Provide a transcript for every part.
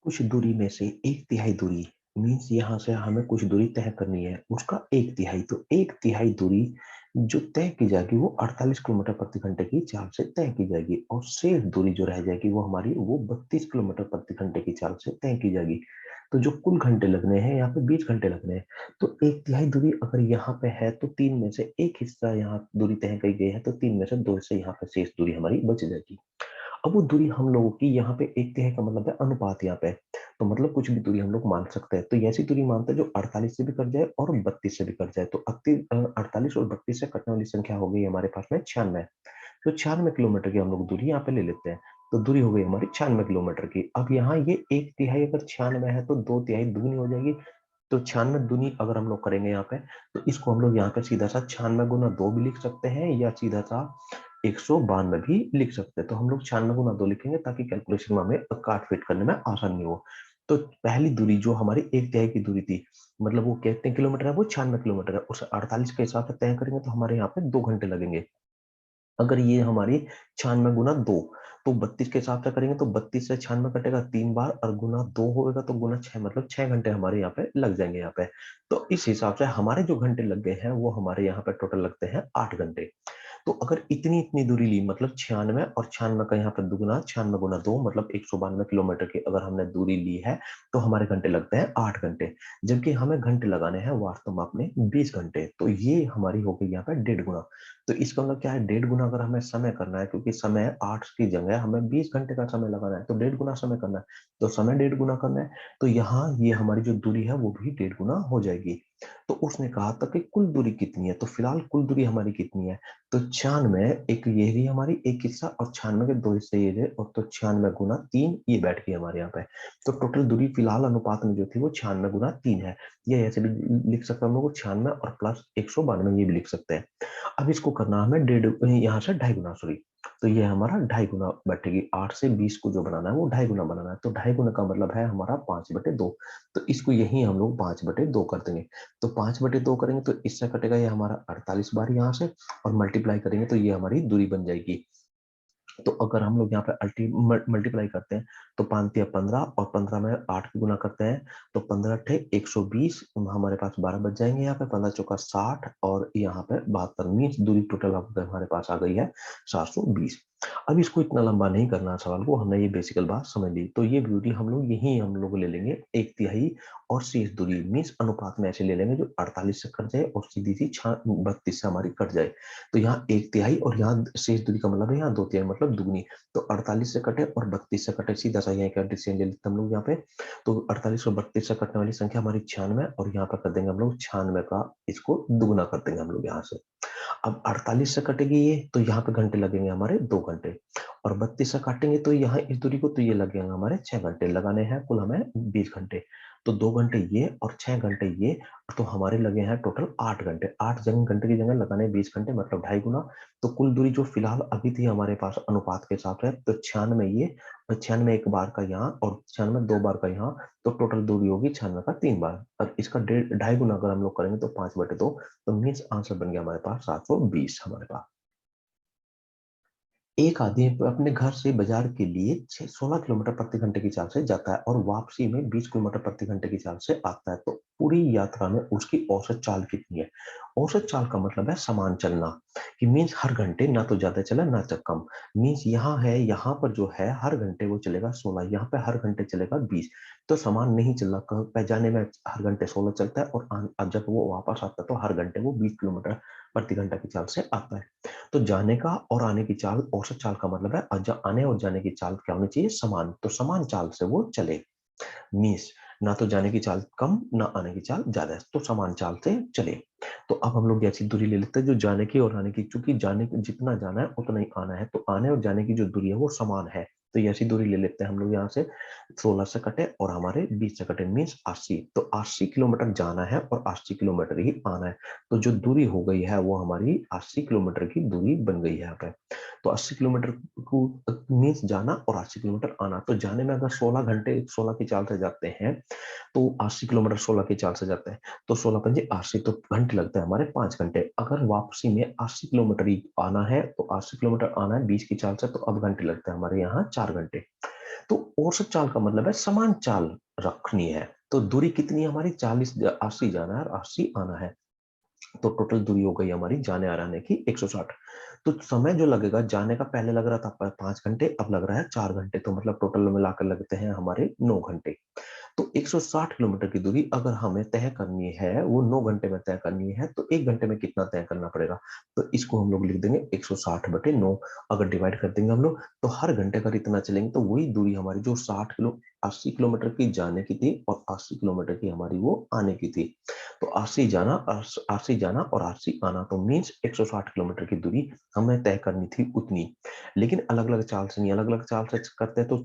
कुछ दूरी में से एक तिहाई दूरी मीन्स यहाँ से हमें कुछ दूरी तय करनी है, उसका एक तिहाई। तो एक तिहाई दूरी जो तय की जाएगी वो 48 किलोमीटर प्रति घंटे की चाल से तय की जाएगी, और शेष दूरी जो रह जाएगी वो हमारी वो 32 किलोमीटर प्रति घंटे की चाल से तय की जाएगी। तो जो कुल घंटे लगने हैं यहाँ पे 20 घंटे लगने हैं। तो एक तिहाई दूरी अगर यहाँ पे है तो तीन में से एक हिस्सा यहाँ दूरी तय की गई है, तो तीन में से दो हिस्से यहाँ पे शेष दूरी हमारी बच जाएगी। अब वो दूरी हम लोगों की यहाँ पे एक तिहाई का मतलब है अनुपात यहाँ पे, तो मतलब कुछ भी दूरी हम लोग मान सकते हैं। तो ऐसी दूरी मानते हैं जो 48 से भी कट जाए और 32 से भी कट जाए। तो 48 और 32 से कटने वाली संख्या हो गई हमारे पास में 96। तो 96 किलोमीटर की हम लोग दूरी यहाँ पे ले लेते हैं। तो दूरी हो गई हमारी 96 किलोमीटर की। अब यहाँ ये एक तिहाई अगर 96 है तो दो तिहाई दुगनी हो जाएगी। तो 96 दूनी अगर हम लोग करेंगे यहाँ पे, तो इसको हम लोग यहाँ पे सीधा सा 96 गुना 2 भी लिख सकते हैं, या सीधा सा 192 भी लिख सकते हैं। तो हम लोग 96 गुना 2 लिखेंगे ताकि कैलकुलेशन में हमें काट फिट करने में आसानी हो। तो पहली दूरी जो हमारी एक तिहाई की दूरी थी, मतलब वो कितने किलोमीटर है, वो 96 किलोमीटर है, उसे 48 के हिसाब से तय करेंगे तो हमारे यहाँ पे 2 घंटे लगेंगे। अगर ये हमारी 96 गुना 2, तो 32 के हिसाब से करेंगे तो 32 से 96 कटेगा 3 बार, और गुना 2 होगा तो गुना 6, मतलब 6 घंटे हमारे यहाँ पे लग जाएंगे यहाँ पे। तो इस हिसाब से हमारे जो घंटे लग गए हैं वो हमारे यहाँ पे टोटल लगते हैं 8 घंटे। तो अगर इतनी इतनी दूरी ली, मतलब 96 और 96 का यहाँ पे दुगुना, 96 गुना 2 मतलब 192 किलोमीटर की अगर हमने दूरी ली है, तो हमारे घंटे लगते हैं 8 घंटे। जबकि हमें घंटे लगाने हैं वास्तव में अपने 20 घंटे। तो ये हमारी हो गई यहाँ पे 1.5 गुना। तो इसका मतलब क्या है, 1.5 गुना अगर हमें समय करना है, क्योंकि समय 8 की जगह हमें 20 घंटे का समय लगाना है, तो 1.5 गुना समय करना है। तो समय 1.5 गुना करना है, तो यहाँ ये हमारी जो दूरी है वो भी 1.5 गुना हो जाएगी। तो उसने कहा था कि कुल दूरी कितनी है, तो फिलहाल कुल दूरी हमारी कितनी है, तो 96 एक ये रही हमारी एक हिस्सा, और 96 के दो हिस्से ये रहे, और तो 96 गुना 3 ये बैठ गई हमारे यहाँ पे। तो टोटल दूरी फिलहाल अनुपात में जो थी वो 96 गुना 3 है। ये ऐसे भी लिख सकते हैं हम लोग, 96 और प्लस 192 ये भी लिख सकते हैं। अब इसको करना हमें डेढ़, यहाँ से 2.5 गुना, सॉरी। तो ये हमारा 2.5 गुना बैठेगी। 8 से 20 को जो बनाना है वो 2.5 गुना बनाना है। तो 2.5 गुना का मतलब है हमारा 5/2। तो इसको यही हम लोग 5/2 कर देंगे। तो 5/2 करेंगे तो इससे कटेगा ये हमारा 48 बार यहाँ से, और मल्टीप्लाई करेंगे तो ये हमारी दूरी बन जाएगी। तो अगर हम लोग यहाँ पे मल्टीप्लाई करते हैं, तो 5 या 15, और 15 में 8 की गुना करते हैं, तो 15 × 120, हमारे पास 12 बच जाएंगे। यहाँ पे 15 × 4 = 60, और यहाँ पे 72 मीन्स दूरी टोटल हमारे पास आ गई है 720। अब इसको इतना लंबा नहीं करना सवाल को, हमने ये बेसिकल बात समझ ली। तो ये दूरी हम लोग यही हम लोग ले लेंगे एक तिहाई, और शेष दूरी मीन्स अनुपात में ऐसे ले लेंगे जो 48 से कट जाए और सीधी सी 32 से हमारी कट जाए। तो यहाँ एक तिहाई और यहाँ शेष दूरी का मतलब है यहाँ दो तिहाई, मतलब दुगनी। तो 48 से कटे और 32 से कटे, सीधा सा यहाँ ले लेते हम लोग यहाँ पे। तो 48 और 32 से कटने वाली संख्या हमारी 96, और यहाँ पर कर देंगे हम लोग 96 का, इसको दुगुना कर देंगे हम लोग यहाँ से। अब 48 से कटेगी ये, तो यहाँ पे घंटे लगेंगे हमारे 2 घंटे, और 32 से काटेंगे तो यहाँ इस दूरी को, तो ये लगेंगे हमारे 6 घंटे लगाने हैं, कुल हमें 20 घंटे। तो 2 घंटे ये और 6 घंटे ये, तो हमारे लगे हैं टोटल 8 घंटे। 8 घंटे की जगह लगाने 20 घंटे, मतलब 2.5 गुना। तो कुल दूरी जो फिलहाल अभी थी हमारे पास अनुपात के हिसाब से, तो 96 ये, और 96 एक बार का यहाँ, और 96 दो बार का यहाँ, तो टोटल दूरी होगी 96 का 3 बार। और इसका 2.5 गुना अगर हम लोग करेंगे तो 5/2, तो मीन्स आंसर बन गया हमारे पास 720 हमारे पास। एक आदमी अपने घर से बाजार के लिए 16 किलोमीटर प्रति घंटे की चाल से जाता है और वापसी में 20 किलोमीटर प्रति घंटे की चाल से आता है। तो पूरी यात्रा में उसकी औसत चाल कितनी है। औसत चाल का मतलब है समान चलना, कि मीन्स हर घंटे ना तो ज्यादा चला ना तो कम। मीन्स यहाँ है, यहाँ पर जो है हर घंटे वो चलेगा 16, यहाँ पे हर घंटे चलेगा 20। तो समान नहीं चल रहा, जाने में हर घंटे 16 चलता है, और जब वो वापस आता है तो हर घंटे वो 20 किलोमीटर प्रति घंटा की चाल से आता है। तो जाने का और आने की चाल, औसत चाल का मतलब है आने और जाने की चाल क्या होनी चाहिए, समान। तो समान चाल से वो चले, मीन्स ना तो जाने की चाल कम ना आने की चाल ज्यादा, तो समान चाल से चले। तो अब हम लोग ऐसी दूरी ले लेते हैं जो जाने की और आने की, चूंकि जाने की जितना जाना है उतना ही आना है, तो आने और जाने की जो दूरी है वो समान है। तो ऐसी दूरी ले लेते हैं हम लोग यहाँ से, 16 से कटे और हमारे 20 से कटे, मीन्स 80। तो 80 किलोमीटर जाना है और 80 किलोमीटर ही आना है। तो जो दूरी हो गई है वो हमारी 80 किलोमीटर की दूरी बन गई है यहाँ पे। तो 80 किलोमीटर को मीन्स जाना और 80 किलोमीटर आना। तो जाने में अगर 16 घंटे 16 की चाल से जाते हैं, तो 80 किलोमीटर 16 की चाल से जाते हैं, तो 16×5 = 80, तो घंटे लगते हैं हमारे 5 घंटे। अगर वापसी में 80 किलोमीटर ही आना है, तो 80 किलोमीटर आना है 20 की चाल से, तो अब घंटे लगते हैं हमारे यहाँ 4 घंटे। तो औसत चाल का मतलब है समान चाल रखनी है। तो दूरी कितनी है हमारी? 40 80 जाना है और 80 आना है। तो टोटल दूरी हो गई हमारी जाने और आने की 160। तो समय जो लगेगा, जाने का पहले लग रहा था 5 घंटे, अब लग रहा है 4 घंटे, तो मतलब टोटल मिलाकर लगते हैं हमारे 9 घंटे। तो 160 किलोमीटर की दूरी अगर हमें तय करनी है, वो 9 घंटे में तय करनी है, तो 1 घंटे में कितना तय करना पड़ेगा? तो इसको हम लोग लिख देंगे 160 बटे 9। अगर डिवाइड कर देंगे हम लोग, तो हर घंटे अगर इतना चलेंगे तो वही दूरी हमारी जो 80 किलोमीटर की जाने की थी और 80 किलोमीटर की हमारी वो आने की थी। तो 80 जाना और 80 आना, तो मीन्स 160 किलोमीटर की दूरी हमें तय करनी थी उतनी। लेकिन अलग अलग चाल से नहीं, अलग अलग चाल से करते हैं तो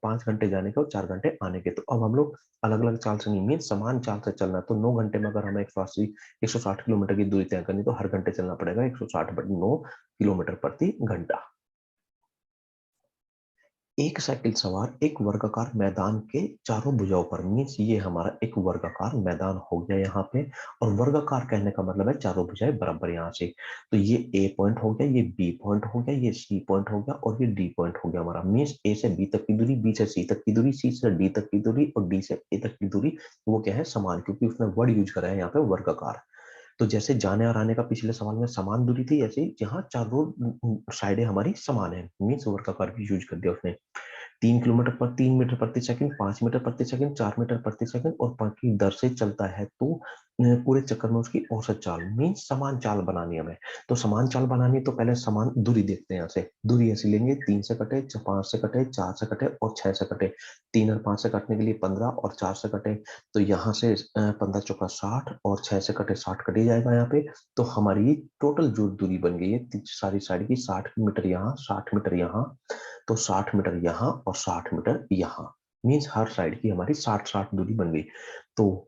5 घंटे जाने के और 4 घंटे आने के। तो अब हम लोग अलग अलग चाल से नहीं, मीन समान चाल से चलना है। तो 9 घंटे में अगर हमें 160 किलोमीटर की दूरी तय करनी, तो हर घंटे चलना पड़ेगा 160/9 किलोमीटर प्रति घंटा। एक साइकिल सवार एक वर्गाकार मैदान के चारों भुजाओं पर, मीन्स ये हमारा एक वर्गाकार मैदान हो गया यहाँ पे। और वर्गाकार कहने का मतलब है चारों भुजाएं बराबर यहाँ से। तो ये ए पॉइंट हो गया, ये बी पॉइंट हो गया, ये सी पॉइंट हो गया और ये डी पॉइंट हो गया हमारा। मीन्स ए से बी तक की दूरी, बी से सी तक की दूरी, सी से डी तक की दूरी और डी से ए तक की दूरी वो क्या है? समान, क्योंकि उसने वर्ड यूज करा है यहाँ पे वर्गाकार। तो जैसे जाने और आने का पिछले सवाल में समान दूरी थी, ऐसे ही यहाँ चारों साइडें हमारी समान है, मीन्स वर्गाकार भी यूज कर दिया उसने। 3 किलोमीटर पर 3 मीटर प्रति सेकंड, 5 मीटर प्रति सेकंड, 4 मीटर प्रति सेकंड और की दर से चलता है। तो पूरे चक्कर में उसकी औसत चाल, मीन समान चाल बनानी है हमें। तो समान चाल बनानी, तो पहले समान दूरी देखते हैं। यहाँ से दूरी ऐसी लेंगे, 3 से कटे, 5 से कटे, 4 से कटे और 6 से कटे। 3 और 5 से कटने के लिए 15 और 4 से कटे, तो यहाँ से 15 चौका 60 और 6 से कटे 60 कट ही जाएगा यहाँ पे। तो हमारी टोटल जो दूरी बन गई है सारी साइड की, 60 मीटर यहाँ, 60 मीटर यहाँ, तो 60 मीटर यहाँ और 60 मीटर यहाँ। मीन्स हर साइड की हमारी 60-60 दूरी बन गई। तो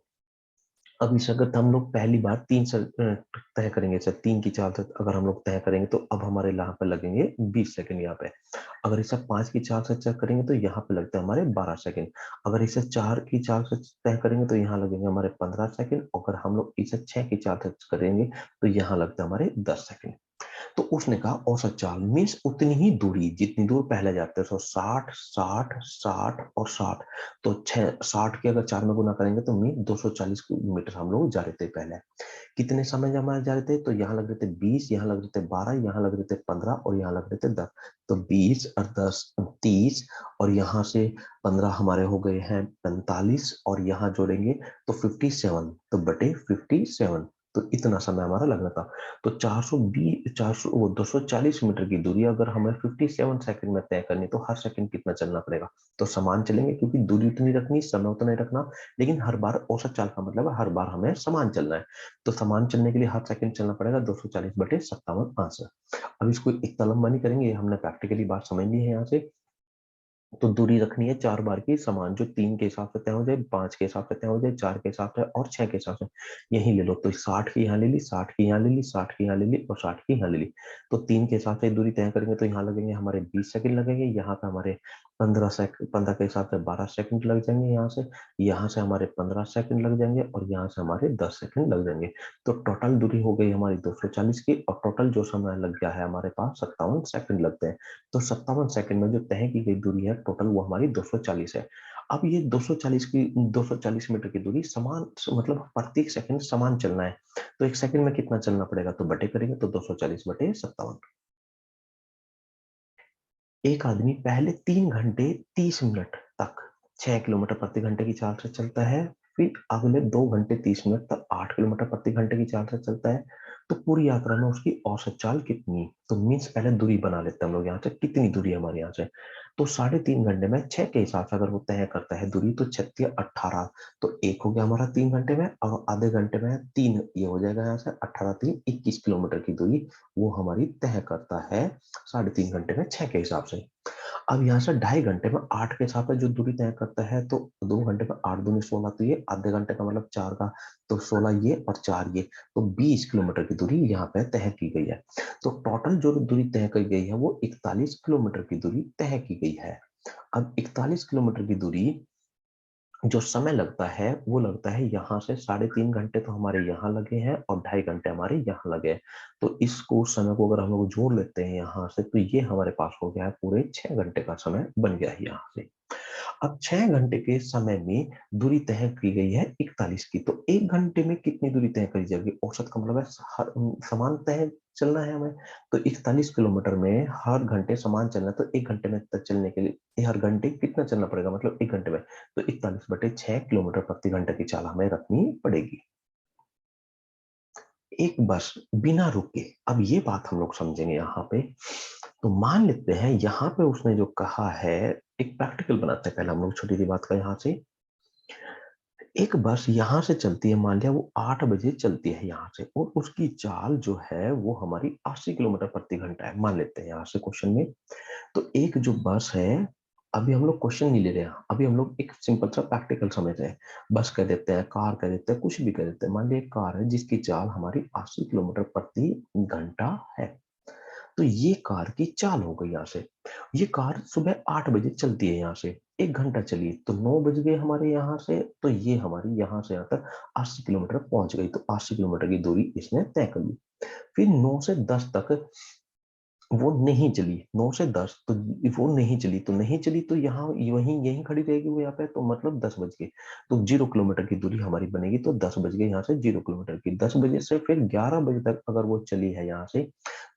अब इस अगर हम लोग पहली बार 3 से तय करेंगे सर, 3 की चाल से अगर हम लोग तय करेंगे, तो अब हमारे यहाँ पे लगेंगे 20 सेकंड यहाँ पे। अगर इसे 5 की चाल से चेक करेंगे तो यहाँ पे लगते हैं हमारे 12 सेकंड। अगर इसे 4 की चाल से तय करेंगे तो यहाँ लगेंगे हमारे 15 सेकंड। अगर हम लोग इसे 6 की चाल से करेंगे तो यहाँ लगते हैं हमारे 10 सेकंड। तो उसने कहा औसत चाल मीन्स उतनी ही दूरी जितनी दूर पहले जाते हैं। सो 60 60 60 और 60, तो 60 के अगर 4 में गुना करेंगे तो मीन 240 मीटर हम लोग जा रहे थे पहले। कितने समय हमारे जा रहे थे? तो यहाँ लग रहे थे 20, यहाँ लग रहे थे 12, यहाँ लग रहे थे 15 और यहाँ लग रहे थे 10। तो 20 और 10 30, और यहाँ से 15 हमारे हो गए हैं 45 और यहाँ जोड़ेंगे तो 57, तो बटे 57। तो इतना समय हमारा लगना था। तो 420 400 वो 240 मीटर की दूरी अगर हमें 57 सेकंड में तय करनी, तो हर सेकंड कितना चलना पड़ेगा? तो समान चलेंगे, क्योंकि दूरी उतनी रखनी, समय उतना ही रखना। लेकिन हर बार औसत चाल का मतलब है हर बार हमें समान चलना है। तो समान चलने के लिए हर सेकंड चलना पड़ेगा 240/57 आंसर। अब इसको एक तलम बनी करेंगे, हमने प्रैक्टिकली बात समझ ली है यहाँ से। तो दूरी रखनी है 4 बार की समान, जो 3 के हिसाब से तय हो जाए, 5 के हिसाब से तय हो जाए, 4 के हिसाब से और 6 के हिसाब से। यही ले लो, तो 60 की यहाँ ले ली, 60 की यहाँ ले ली, 60 की यहाँ ले ली और 60 की यहाँ ले ली। तो 3 के हिसाब से दूरी तय करेंगे तो यहाँ लगेंगे हमारे 20 सेकंड लगेंगे, यहाँ पे हमारे 15 के हिसाब से 12 सेकंड लग जाएंगे, यहाँ से हमारे 15 सेकंड लग जाएंगे और यहाँ से हमारे 10 सेकंड लग जाएंगे। तो टोटल दूरी हो गई हमारी 240 की, और टोटल जो समय लग गया है हमारे पास 57 सेकंड लगते हैं। तो 57 सेकंड में जो तय की गई दूरी है टोटल, वो हमारी 240 है। अब ये 240 मीटर की दूरी समान, मतलब प्रत्येक सेकंड समान चलना है। तो एक सेकंड में कितना चलना पड़ेगा? तो बटे करेंगे तो 240/57। एक आदमी पहले 3 घंटे 30 मिनट तक 6 किलोमीटर प्रति घंटे की चाल से चलता है, फिर अगले 2 घंटे 30 मिनट तक 8 किलोमीटर प्रति घंटे की चाल से चलता है। तो पूरी यात्रा में उसकी औसत चाल कितनी? तो मीन्स पहले दूरी बना लेते हैं हम लोग, यहाँ से कितनी दूरी है हमारे यहाँ से। तो 3.5 घंटे में 6 के हिसाब से अगर वो तय करता है दूरी, तो 36 18, तो एक हो गया हमारा 3 घंटे में, और आधे घंटे में 3, ये हो जाएगा यहाँ से 18 3 21 किलोमीटर की दूरी वो हमारी तय करता है 3.5 घंटे में 6 के हिसाब से। अब यहाँ से 2.5 घंटे में 8 के हिसाब से जो दूरी तय करता है, तो 2 घंटे में 8 दूनी 16, तो ये आधे घंटे का मतलब 4 का, तो 16 ये और 4 ये, तो 20 किलोमीटर की दूरी यहाँ पे तय की गई है। तो टोटल जो दूरी तय की गई है वो 41 किलोमीटर की दूरी तय की गई है। अब 41 किलोमीटर की दूरी जो समय लगता है वो लगता है, यहाँ से 3.5 घंटे तो हमारे यहाँ लगे हैं और 2.5 घंटे हमारे यहाँ लगे हैं। तो इसको समय को अगर हम लोग जोड़ लेते हैं यहाँ से, तो ये हमारे पास हो गया है पूरे 6 घंटे का समय बन गया है यहाँ से। अब 6 घंटे के समय में दूरी तय की गई है 41 की, तो 1 घंटे में कितनी दूरी तय करी जाएगी? औसत का मतलब है समान तय चलना है हमें, तो 41 किलोमीटर में हर घंटे समान चलना है, तो 1 घंटे में तक चलने के लिए हर घंटे कितना चलना पड़ेगा? मतलब 1 घंटे में, तो 41/6 किलोमीटर प्रति घंटे की चाल हमें रखनी पड़ेगी। एक बस बिना रुके, अब ये बात हम लोग समझेंगे यहाँ पे। तो मान लेते हैं यहाँ पे उसने जो कहा है, एक प्रैक्टिकल बनाते हैं पहले हम लोग छोटी सी बात का। यहाँ से एक बस यहाँ से चलती है, मान लिया वो 8 बजे चलती है यहाँ से, और उसकी चाल जो है वो हमारी 80 किलोमीटर प्रति घंटा है, मान लेते हैं यहाँ से क्वेश्चन में। तो एक जो बस है, अभी हम लोग क्वेश्चन नहीं ले रहे हैं, अभी हम लोग एक सिंपल सा प्रैक्टिकल समझ रहे हैं। बस कह देते हैं, कार कह देते हैं, कुछ भी कह देते हैं। मान लिया एक कार है जिसकी चाल हमारी 80 किलोमीटर प्रति घंटा है। तो ये कार की चाल हो गई यहाँ से। ये कार सुबह 8 बजे चलती है यहाँ से, 1 घंटा चली तो 9 बज गए हमारे यहाँ से, तो ये हमारी यहाँ से यहाँ तक 80 किलोमीटर पहुंच गई, तो 80 किलोमीटर की दूरी इसने तय कर ली। फिर 9 से 10 तक वो नहीं चली, 9 से 10 तो वो नहीं चली, तो नहीं चली तो यहाँ वहीं यहीं खड़ी रहेगी वो यहाँ पे, तो मतलब 10 बज गए, तो 0 किलोमीटर की दूरी हमारी बनेगी। तो 10 बज गए यहाँ से 0 किलोमीटर की, 10 बजे से फिर 11 बजे तक अगर वो चली है यहाँ से,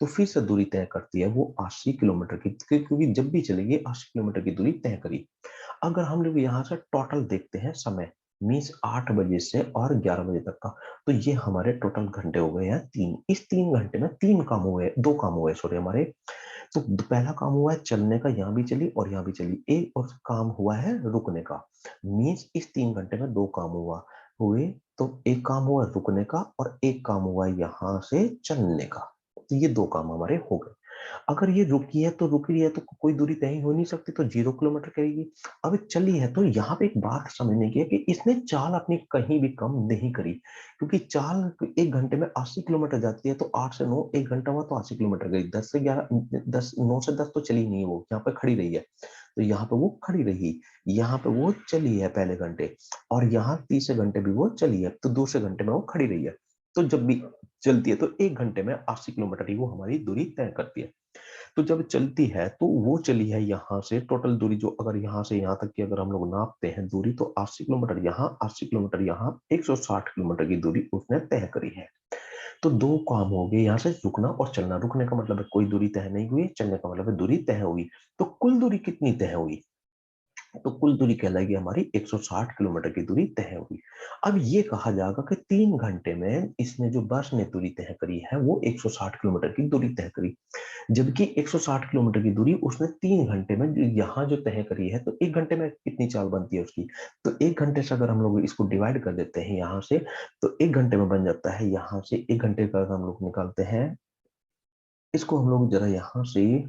तो फिर से दूरी तय करती है वो 80 किलोमीटर की, क्योंकि जब भी चलेगी 80 किलोमीटर की दूरी तय करी। अगर हम लोग यहाँ से टोटल देखते हैं समय, मीन्स 8 बजे से और 11 बजे तक का, तो ये हमारे टोटल घंटे हो गए हैं 3। इस 3 घंटे में 3 काम हुए, 2 काम हुए सॉरी हमारे। तो पहला काम हुआ है चलने का, यहाँ भी चली और यहाँ भी चली। एक और काम हुआ है रुकने का, मीन्स इस 3 घंटे में 2 काम हुए। तो एक काम हुआ रुकने का और एक काम हुआ यहाँ से चलने का, तो ये 2 काम हमारे हो गए। अगर ये रुकी है तो रुकी है तो कोई दूरी तय हो नहीं सकती, तो 0 किलोमीटर करेगी। अब चली है तो यहाँ पे एक बात समझने की है कि इसने चाल अपनी कहीं भी कम नहीं करी, क्योंकि चाल 1 घंटे में 80 किलोमीटर जाती है, तो 8 से 9 1 घंटा हुआ तो 80 किलोमीटर गई। 10 से 11 10 9 से 10 तो चली नहीं, वो यहाँ पे खड़ी रही है, तो यहाँ पे वो खड़ी रही, यहाँ पे वो चली है पहले घंटे, और यहाँ तीसरे घंटे भी वो चली है, तो दूसरे घंटे में वो खड़ी रही है। तो जब भी चलती है तो 1 घंटे में 80 किलोमीटर ही वो हमारी दूरी तय करती है। तो जब चलती है तो वो चली है यहाँ से, टोटल दूरी जो अगर यहाँ से यहाँ तक की अगर हम लोग नापते हैं दूरी, तो 80 किलोमीटर यहाँ, 80 किलोमीटर यहाँ, 160 किलोमीटर की दूरी उसने तय करी है। तो 2 काम हो गए यहाँ से, रुकना और चलना। रुकने का मतलब है कोई दूरी तय नहीं हुई, चलने का मतलब है दूरी तय हुई। तो कुल दूरी कितनी तय हुई? तो कुल दूरी कहलाएगी हमारी 160 किलोमीटर की दूरी तय हुई। अब ये कहा जाएगा कि 3 घंटे में इसने जो बस ने दूरी तय करी है वो 160 किलोमीटर की दूरी तय करी, जबकि 160 किलोमीटर की दूरी उसने 3 घंटे में यहाँ जो तय करी है, तो 1 घंटे में कितनी चाल बनती है उसकी? तो 1 घंटे से अगर हम लोग इसको डिवाइड कर देते हैं यहाँ से, तो 1 घंटे में बन जाता है, यहाँ से 1 घंटे का अगर हम लोग निकालते हैं, इसको हम लोग जरा यहाँ से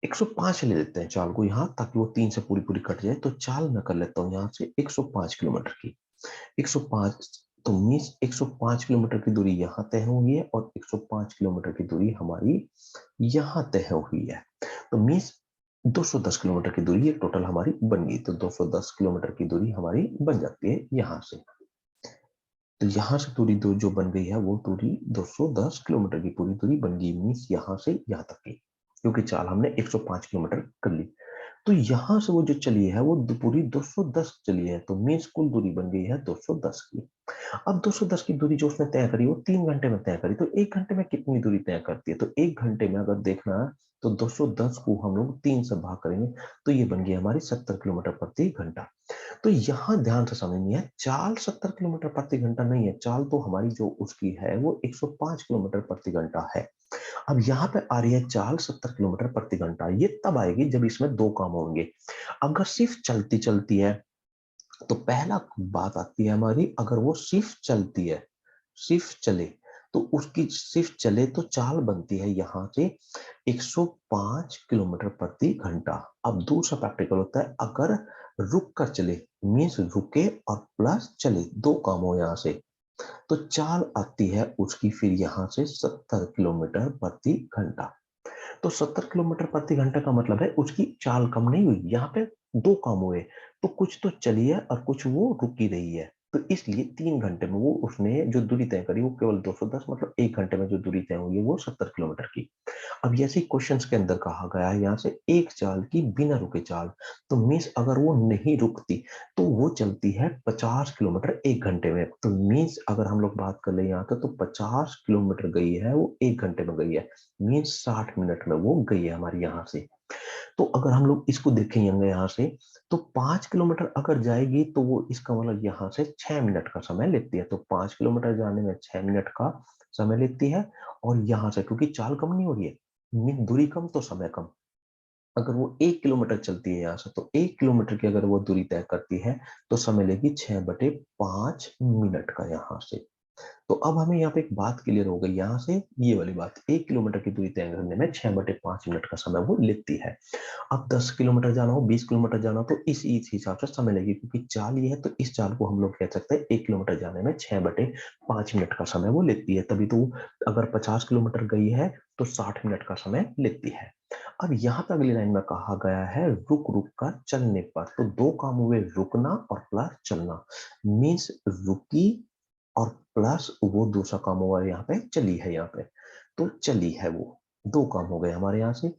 105 ले लेते हैं चाल को यहाँ, ताकि वो 3 से पूरी पूरी कट जाए। तो चाल मैं कर लेता हूँ यहाँ से 105 किलोमीटर की। 105, तो मीन्स 105 किलोमीटर की दूरी यहाँ तय हुई है और 105 किलोमीटर की दूरी हमारी यहाँ तय हुई है। तो मीन्स 210 किलोमीटर की दूरी ये टोटल हमारी बन गई। तो 210 किलोमीटर की दूरी हमारी बन जाती है यहाँ से। तो यहाँ से दूरी दो जो बन गई है वो दूरी 210 किलोमीटर की पूरी दूरी बन गई, मीन्स यहाँ से यहाँ तक की, क्योंकि चाल हमने 105 किलोमीटर कर ली। तो यहां से वो जो चली है वो पूरी 210 चली है, तो मीन्स कुल दूरी बन गई है 210 की। अब 210 की दूरी जो उसने तय करी वो 3 घंटे में तय करी, तो 1 घंटे में कितनी दूरी तय करती है? तो 1 घंटे में अगर देखना है तो 210 को हम लोग 3 से भाग करेंगे, तो ये बन गई हमारी 70 किलोमीटर प्रति घंटा। तो यहां ध्यान से समझनी है, चाल 70 किलोमीटर प्रति घंटा नहीं है, चाल तो हमारी जो उसकी है वो 105 किलोमीटर प्रति घंटा है। अब यहाँ पे आ रही है चाल 70 किलोमीटर प्रति घंटा, ये तब आएगी जब इसमें 2 काम होंगे। अगर सिर्फ चलती चलती है, तो पहला बात आती है हमारी, अगर वो सिर्फ चलती है, सिर्फ चले, तो उसकी सिर्फ चले तो चाल बनती है यहाँ से 105 किलोमीटर प्रति घंटा। अब दूसरा प्रैक्टिकल होता है, अगर रुक कर चले, मीन्स रुके और प्लस चले, 2 काम हो यहाँ से, तो चाल आती है उसकी फिर यहाँ से 70 किलोमीटर प्रति घंटा। तो 70 किलोमीटर प्रति घंटा का मतलब है उसकी चाल कम नहीं हुई, यहाँ पे 2 काम हुए, तो कुछ तो चली है और कुछ वो रुकी रही है, तो इसलिए 3 घंटे में वो उसने जो दूरी तय करी वो केवल 210, मतलब 1 घंटे में जो दूरी तय हुई है वो 70 किलोमीटर की। अब ऐसे क्वेश्चंस के अंदर कहा गया है यहाँ से एक चाल की बिना रुके चाल, तो मीन्स अगर वो नहीं रुकती तो वो चलती है 50 किलोमीटर 1 घंटे में। तो मीन्स अगर हम लोग बात कर ले यहाँ पे तो 50 किलोमीटर गई है वो 1 घंटे में गई है, मीन्स 60 मिनट में वो गई है हमारी यहाँ से। तो अगर हम लोग इसको देखेंगे यहाँ से, तो 5 किलोमीटर अगर जाएगी तो वो इसका मतलब यहाँ से 6 मिनट का समय लेती है। तो 5 किलोमीटर जाने में 6 मिनट का समय लेती है, और यहाँ से क्योंकि चाल कम नहीं हो रही है, दूरी कम तो समय कम। अगर वो 1 किलोमीटर चलती है यहाँ से, तो 1 किलोमीटर की अगर वो दूरी तय करती है तो समय लेगी 6/5 मिनट का यहाँ से। तो अब हमें यहाँ पे एक बात क्लियर हो गई यहाँ से, ये वाली बात, 1 किलोमीटर की दूरी तय करने में 6/5 मिनट का समय वो लेती है। अब 10 किलोमीटर जाना हो, 20 किलोमीटर जाना हो, तो इस हिसाब से समय लगेगी, क्योंकि चाल ये है तो इस चाल को हम लोग कह सकते हैं 1 किलोमीटर जाने में 6/5 मिनट का समय वो लेती है। तभी तो अगर 50 किलोमीटर गई है तो 60 मिनट का समय लेती है। अब यहाँ पे अगली लाइन में कहा गया है रुक रुक कर चलने पर, तो दो काम हुए, रुकना और प्लस चलना। मीन्स रुकी और प्लस वो दूसरा काम हुआ यहाँ पे चली है, यहाँ पे तो चली है, वो दो काम हो गए हमारे यहाँ से।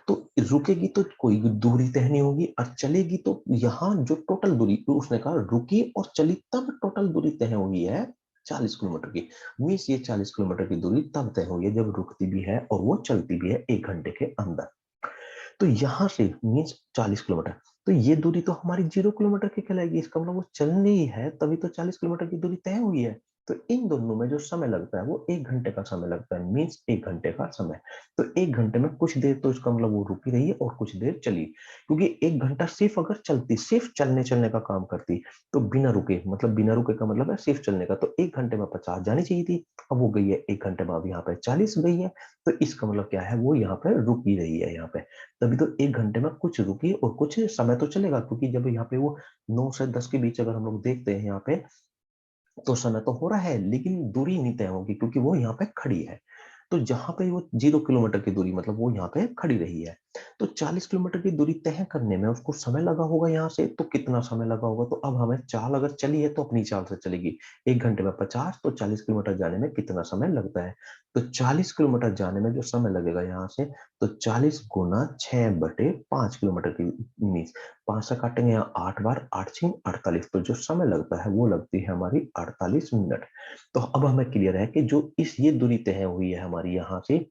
तो रुकेगी तो कोई दूरी तय नहीं होगी, और चलेगी तो यहाँ जो टोटल दूरी, तो उसने कहा रुकी और चली तब टोटल दूरी तय हुई है 40 किलोमीटर की। मीन्स ये 40 किलोमीटर की दूरी तब तय हुई है जब रुकती भी है और वो चलती भी है 1 घंटे के अंदर। तो यहां से मीन्स 40 किलोमीटर, तो ये दूरी तो हमारी 0 किलोमीटर की कहलाएगी। इसका मतलब वो चलनी ही है तभी तो 40 किलोमीटर की दूरी तय हुई है। तो इन दोनों में जो समय लगता है वो 1 घंटे का समय लगता है, मीन्स 1 घंटे का समय। तो 1 घंटे में कुछ देर तो इसका मतलब वो रुकी रही है और कुछ देर चली, क्योंकि 1 घंटा सिर्फ अगर चलती, सिर्फ चलने चलने का काम करती, तो बिना रुके, मतलब बिना रुके का मतलब है सिर्फ चलने का, तो 1 घंटे में 50 जानी चाहिए थी। अब वो गई है 1 घंटे में, अब यहाँ पे 40 गई है, तो इसका मतलब क्या है, वो यहाँ पे रुकी रही है यहाँ पे। तभी तो 1 घंटे में कुछ रुकी और कुछ समय तो चलेगा, क्योंकि जब यहाँ पे वो 9 से 10 के बीच अगर हम लोग देखते हैं यहाँ पे, तो समय तो हो रहा है लेकिन दूरी नहीं तय होगी, क्योंकि वो यहाँ पे खड़ी है। तो जहां पे वो 0 किलोमीटर की दूरी, मतलब वो यहाँ पे खड़ी रही है, तो 40 किलोमीटर की दूरी तय करने में उसको समय लगा होगा यहाँ से। तो कितना समय लगा होगा, तो अब हमें चाल अगर चली है तो अपनी चाल से चलेगी। 1 घंटे में 50, तो 40 किलोमीटर जाने में कितना समय लगता है, तो 40 किलोमीटर जाने में जो समय लगेगा यहाँ से, तो 40 × 6/5 किलोमीटर की मीन्स 5 से काटेंगे यहाँ 8 बार, 8×6 = 48, तो जो समय लगता है वो लगती है हमारी 48 मिनट। तो अब हमें क्लियर है कि जो ये दूरी तय हुई है हमारी यहाँ से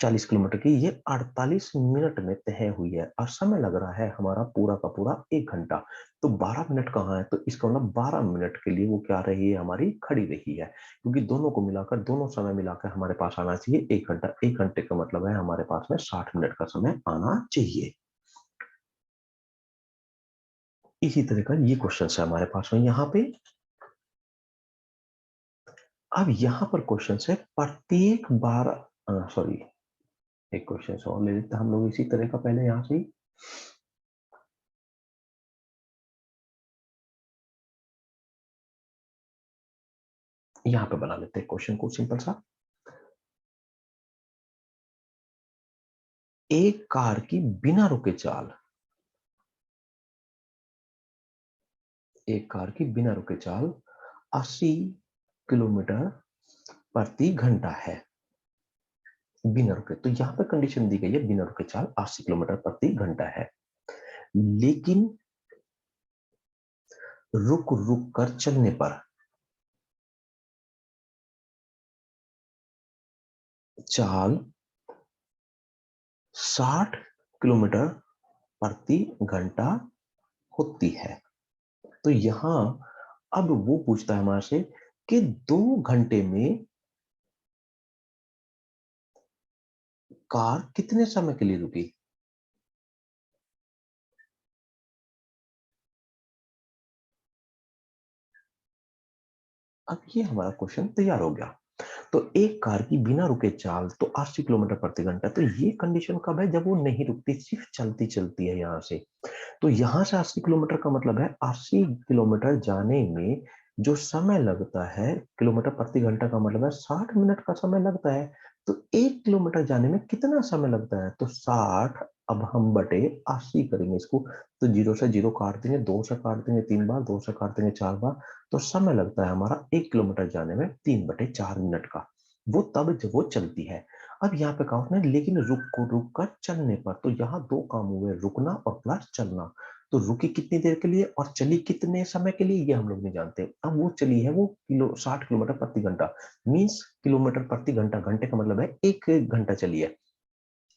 40 किलोमीटर की, ये 48 मिनट में तय हुई है, और समय लग रहा है हमारा पूरा का पूरा 1 घंटा। तो 12 मिनट कहाँ है, तो इसका मतलब 12 मिनट के लिए वो क्या रही है, हमारी खड़ी रही है, क्योंकि दोनों को मिलाकर, दोनों समय मिलाकर हमारे पास आना चाहिए 1 घंटा। 1 घंटे का मतलब है हमारे पास में 60 मिनट का समय आना चाहिए। इसी तरह का ये क्वेश्चन है हमारे पास में यहाँ पे। अब यहाँ पर क्वेश्चन है प्रत्येक बार, सॉरी, एक क्वेश्चन और ले लेते हैं हम लोग इसी तरह का, पहले यहाँ से ही यहाँ पे बना लेते हैं क्वेश्चन को सिंपल सा। एक कार की बिना रुके चाल, एक कार की बिना रुके चाल 80 किलोमीटर प्रति घंटा है, बिना रुके। तो यहाँ पे कंडीशन दी गई है बिना रुके चाल 80 किलोमीटर प्रति घंटा है, लेकिन रुक रुक कर चलने पर चाल 60 किलोमीटर प्रति घंटा होती है। तो यहां अब वो पूछता है हमारे से कि 2 घंटे में कार कितने समय के लिए रुकी। अब ये हमारा क्वेश्चन तैयार हो गया। तो एक कार की बिना रुके चाल तो 80 किलोमीटर प्रति घंटा, तो ये कंडीशन कब है, जब वो नहीं रुकती, सिर्फ चलती चलती है यहाँ से। तो यहां से 80 किलोमीटर का मतलब है 80 किलोमीटर जाने में जो समय लगता है, किलोमीटर प्रति घंटा का मतलब है 60 मिनट का समय लगता है। तो 1 किलोमीटर जाने में कितना समय लगता है, तो 60 अब हम बटे 80 करेंगे इसको, तो 0 से 0 काट देंगे, 2 से काट देंगे 3 बार, 2 से काट देंगे 4 बार, तो समय लगता है हमारा 1 किलोमीटर जाने में 3/4 मिनट का। वो तब जब वो चलती है। अब यहाँ पे कहा उसने लेकिन रुक कर चलने पर, तो यहाँ दो काम हुए, रुकना और प्लस चलना। तो रुकी कितनी देर के लिए और चली कितने समय के लिए, ये हम लोग नहीं जानते। अब वो चली है वो 60 किलोमीटर प्रति घंटा, मीन्स किलोमीटर प्रति घंटा, घंटे का मतलब है 1 घंटा चली है।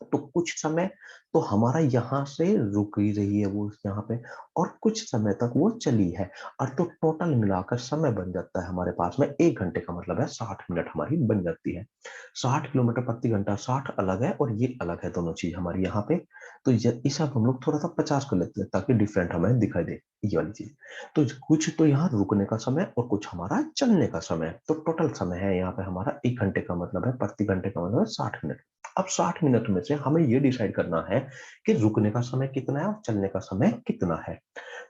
तो कुछ समय तो हमारा यहाँ से रुक ही रही है वो यहाँ पे, और कुछ समय तक वो चली है, और तो टोटल मिलाकर समय बन जाता है हमारे पास में 1 घंटे का मतलब है 60 मिनट हमारी बन जाती है। 60 किलोमीटर प्रति घंटा, 60 अलग है और ये अलग है, दोनों चीज हमारी यहाँ पे। तो इस अब हम लोग थोड़ा सा 50 कर लेते हैं ताकि डिफरेंट हमें दिखाई दे ये वाली चीज। तो कुछ तो यहाँ रुकने का समय और कुछ हमारा चलने का समय, तो टोटल समय है यहाँ पे हमारा 1 घंटे का मतलब है, प्रति घंटे का मतलब है 60 मिनट। अब 60 मिनट में से हमें ये डिसाइड करना है कि रुकने का समय कितना है और चलने का समय कितना है।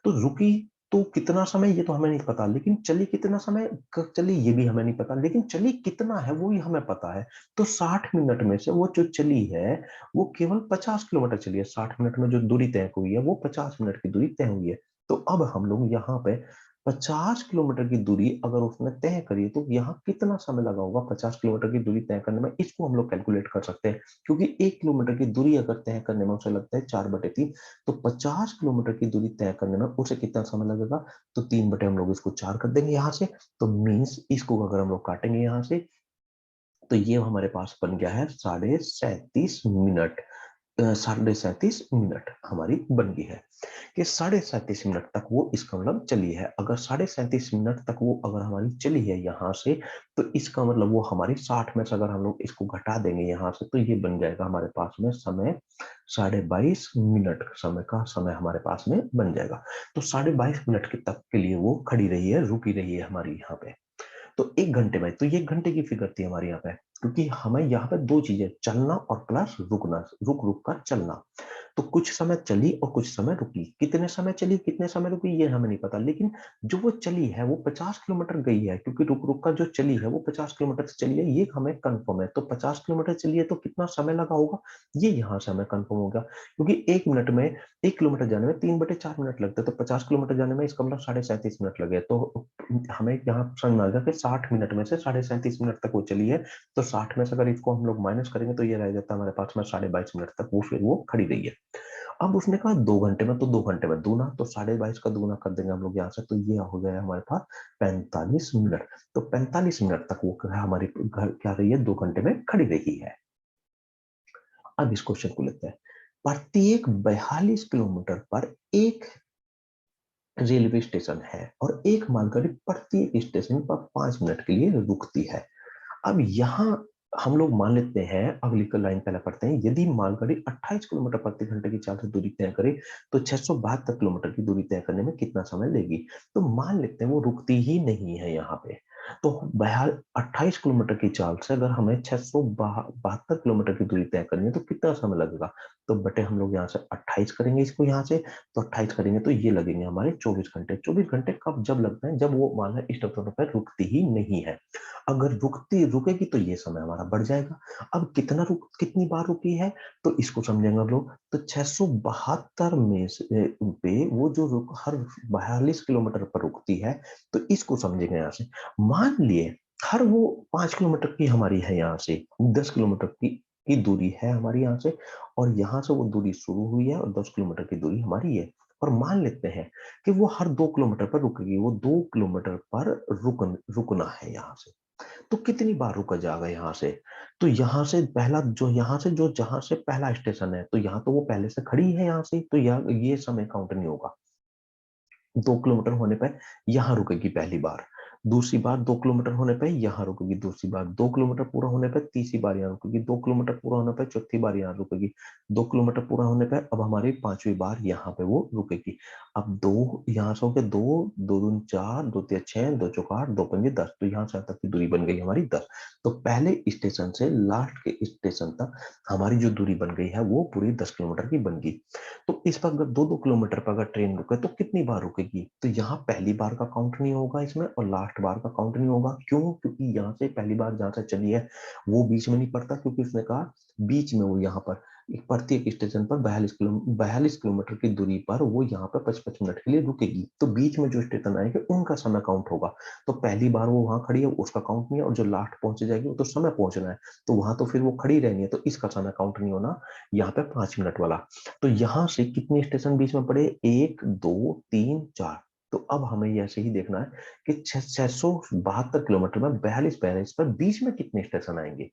तो रुकी तो कितना समय ये तो हमें नहीं पता, लेकिन चली कितना समय चली ये भी हमें नहीं पता, लेकिन चली कितना है वो ही हमें पता है। तो 60 मिनट में से वो जो चली है वो केवल 50 किलोमीटर चली है। 60 मिनट में जो दूरी तय हुई है वो 50 मिनट की दूरी तय हुई है। तो अब हम लोग यहाँ पे 50 किलोमीटर की दूरी अगर उसने तय करी तो यहाँ कितना समय लगा होगा 50 किलोमीटर की दूरी तय करने में, इसको हम लोग कैलकुलेट कर सकते हैं। क्योंकि 1 किलोमीटर की दूरी अगर तय करने में उसे लगता है 4/3, तो 50 किलोमीटर की दूरी तय करने में उसे कितना समय लगेगा, तो 3 बटे हम लोग इसको 4 कर देंगे यहाँ से। तो मीन्स इसको अगर हम लोग काटेंगे यहाँ से, तो ये हमारे पास बन गया है 37.5 मिनट। 37.5 मिनट हमारी बन गई है कि 37.5 मिनट तक वो इसका मतलब चली है। अगर 37.5 मिनट तक वो अगर हमारी चली है यहाँ से, तो इसका मतलब वो हमारी 60 में से अगर हम लोग इसको घटा देंगे यहाँ से, तो ये बन जाएगा हमारे पास में समय 22.5 मिनट समय हमारे पास में बन जाएगा। तो 22.5 मिनट के तक के लिए वो खड़ी रही है, रुकी रही है हमारी यहाँ पे। तो 1 घंटे में, तो ये 1 घंटे की फिगर थी हमारे यहाँ पे, क्योंकि हमें यहाँ पे दो चीजें, चलना और प्लस रुकना, रुक रुक कर चलना। तो कुछ समय चली और कुछ समय रुकी, कितने समय चली कितने समय रुकी ये हमें नहीं पता, लेकिन जो वो चली है वो 50 किलोमीटर गई है, क्योंकि रुक रुक कर जो चली है वो 50 किलोमीटर से चली है, ये हमें कंफर्म है। तो 50 किलोमीटर चली है तो कितना समय लगा होगा, ये यहाँ से हमें कंफर्म होगा, क्योंकि 1 मिनट में 1 किलोमीटर जाने में 3/4 मिनट लगते हैं, तो 50 किलोमीटर जाने में इसका मतलब 37.5 मिनट लगे। तो हमें यहाँ समझ में आ गया कि 60 मिनट में से 37.5 मिनट तक वो चली है। तो 60 में से अगर इसको हम लोग माइनस करेंगे तो ये रह जाता है हमारे पास में 22.5 मिनट तक वो फिर वो खड़ी रही है। अब उसने कहा 2 घंटे में, तो 2 घंटे में दूना, तो 22.5 का दूना कर देंगे हम लोग यहाँ से, तो ये हो गया हमारे पास 45 मिनट। तो 45 मिनट तक वो हमारी घर क्या रही है, 2 घंटे में खड़ी रही है। अब इस क्वेश्चन को लेते हैं। प्रत्येक 42 किलोमीटर पर एक रेलवे स्टेशन है और एक मालगाड़ी प्रत्येक स्टेशन पर 5 मिनट के लिए रुकती है। अब यहाँ हम लोग मान लेते हैं, अगली लाइन पहले पढ़ते हैं, यदि मालगाड़ी 28 किलोमीटर प्रति घंटे की चाल से दूरी तय करे तो 672 किलोमीटर की दूरी तय करने में कितना समय लेगी। तो मान लेते हैं वो रुकती ही नहीं है यहाँ पे। तो बहरहाल 28 किलोमीटर की चाल से अगर हमें 672 किलोमीटर की दूरी तय करनी है तो कितना समय लगेगा, तो बटे हम लोग यहाँ से 28 करेंगे इसको यहाँ से, तो 28 करेंगे तो ये लगेंगे हमारे 24 घंटे। 24 घंटे कब जब लगते हैं, जब वो मान लो स्टेशन पर रुकती ही नहीं है। अगर रुकेगी तो ये समय हमारा बढ़ जाएगा। अब कितनी बार रुकी है, तो इसको समझेंगे हम लोग। तो 672 में से पे वो जो हर 42 किलोमीटर पर रुकती है, तो इसको समझेंगे यहाँ से। मान लिए हर वो 5 किलोमीटर की हमारी है यहाँ से, 10 किलोमीटर की दूरी है हमारी यहाँ से, और यहाँ से वो दूरी शुरू हुई है और 10 किलोमीटर की दूरी हमारी है। और मान लेते हैं कि वो हर 2 किलोमीटर पर रुकेगी, वो 2 किलोमीटर पर रुकना है यहाँ से। तो कितनी बार रुका जाएगा यहाँ से, तो यहाँ से पहला जो यहाँ से जो जहां से पहला स्टेशन है, तो यहाँ तो वो पहले से खड़ी है यहाँ से, तो ये समय काउंट नहीं होगा। 2 किलोमीटर होने पर यहाँ रुकेगी पहली बार, दूसरी बार 2 किलोमीटर होने पर यहाँ रुकेगी, दूसरी बार 2 किलोमीटर पूरा होने पर तीसरी बार यहाँ रुकेगी, 2 किलोमीटर पूरा होने पर चौथी बार यहाँ रुकेगी, 2 किलोमीटर पूरा होने पर अब हमारी 5वीं बार यहाँ पे वो रुकेगी। अब दो यहाँ से हो गए, दो दो दूनी 4, दो तिया 6, दो चौका 8, दो पंजे 10, तो यहाँ से तक की दूरी बन गई हमारी 10। तो पहले स्टेशन से लास्ट के स्टेशन तक हमारी जो दूरी बन गई है वो पूरी 10 किलोमीटर की बन गई। तो इस पर अगर 2-2 किलोमीटर पर अगर ट्रेन रुके तो कितनी बार रुकेगी, तो यहाँ पहली बार का काउंट नहीं होगा इसमें और लास्ट बार का काउंट नहीं होगा। क्यों, क्योंकि यहाँ से पहली बार जहां से चली है वो बीच में नहीं पड़ता, क्योंकि उसने कहा बीच में वो यहाँ पर प्रत्येक स्टेशन पर 42 किलोमीटर की दूरी पर वो यहाँ पे 55 मिनट के लिए रुकेगी। तो बीच में जो स्टेशन आएंगे उनका समय काउंट होगा। तो पहली बार वो वहां खड़ी है उसका काउंट नहीं है, और जो लास्ट पहुंच जाएगी वो तो समय पहुंचना है, तो वहां तो फिर वो खड़ी रहनी है, तो इसका समय काउंट नहीं होना यहाँ पे 5 मिनट वाला। तो यहाँ से कितने स्टेशन बीच में पड़े, 1 2 3 4। तो अब हमें ऐसे ही देखना है कि 672 किलोमीटर में 42 पर बीच में कितने स्टेशन आएंगे।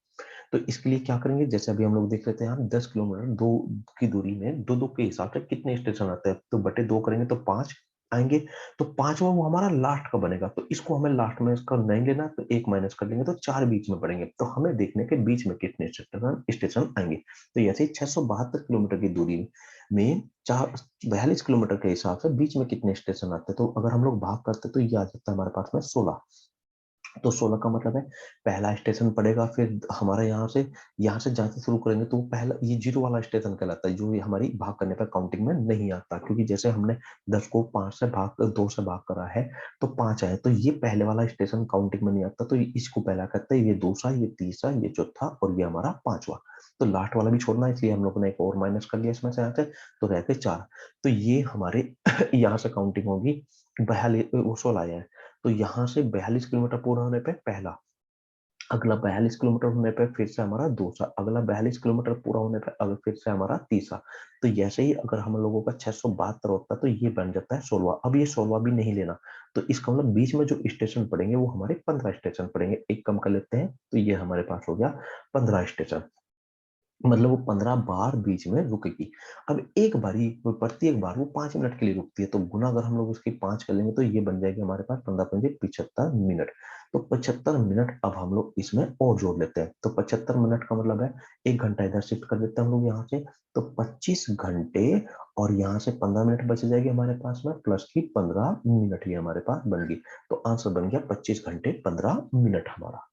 तो इसके लिए क्या करेंगे, जैसे अभी हम लोग देख लेते हैं, हम 10 किलोमीटर दो की दूरी में दो दो के हिसाब से कितने स्टेशन आते हैं, तो बटे 2 करेंगे तो 5 आएंगे। तो पांचवा वो हमारा लास्ट का बनेगा, तो इसको हमें लास्ट में इसका नहीं लेना, तो 1 माइनस कर लेंगे तो 4 बीच में पड़ेंगे। तो हमें देखने के बीच में कितने स्टेशन आएंगे। तो ऐसे ही 672 किलोमीटर की दूरी में 42 किलोमीटर के हिसाब से बीच में कितने स्टेशन आते हैं। तो अगर हम लोग भाग करते तो ये आ जाता है हमारे पास में 16। तो 16 का मतलब है पहला स्टेशन पड़ेगा, फिर हमारा यहाँ से जहाँ से शुरू करेंगे तो पहला ये जीरो वाला स्टेशन कहलाता है, जो ये हमारी भाग करने पर काउंटिंग में नहीं आता, क्योंकि जैसे हमने 10 को 2 से भाग करा है तो 5 आए, तो ये पहले वाला स्टेशन काउंटिंग में नहीं आता, तो इसको पहला करता है, ये दूसरा, ये तीसरा, ये चौथा और ये हमारा पांचवा। तो लास्ट वाला भी छोड़ना है, इसलिए हम लोगों ने एक और माइनस कर लिया इसमें से, यहाँ से तो रहते 4। तो ये हमारे यहाँ से काउंटिंग होगी 42, वो 16 आया है। तो यहाँ से 42 किलोमीटर पूरा होने पे पहला, अगला 42 किलोमीटर होने पे फिर से हमारा दूसरा, अगला 42 किलोमीटर पूरा होने पे अगर फिर से हमारा तीसरा। तो जैसे ही अगर हम लोगों का 672 होता है तो ये बन जाता है 16। अब ये 16 भी नहीं लेना, तो इसका मतलब बीच में जो स्टेशन पड़ेंगे वो हमारे 15 स्टेशन पड़ेंगे, एक कम कर लेते हैं, तो ये हमारे पास हो गया 15 स्टेशन। मतलब वो 15 बार बीच में रुकेगी। अब एक बारी प्रत्येक बार वो 5 मिनट के लिए रुकती है, तो गुना अगर हम लोग उसकी 5 कर लेंगे तो ये बन जाएगी हमारे पास 15 पंजे 75 मिनट। तो 75 मिनट अब हम लोग इसमें और जोड़ लेते हैं, तो 75 मिनट का मतलब है 1 घंटा इधर शिफ्ट कर देते हैं हम लोग यहाँ से, तो 25 घंटे। और यहाँ से 15 मिनट बच जाएगी हमारे पास में, प्लस की 15 मिनट ही हमारे पास बन गई। तो आंसर बन गया 25 घंटे 15 मिनट हमारा।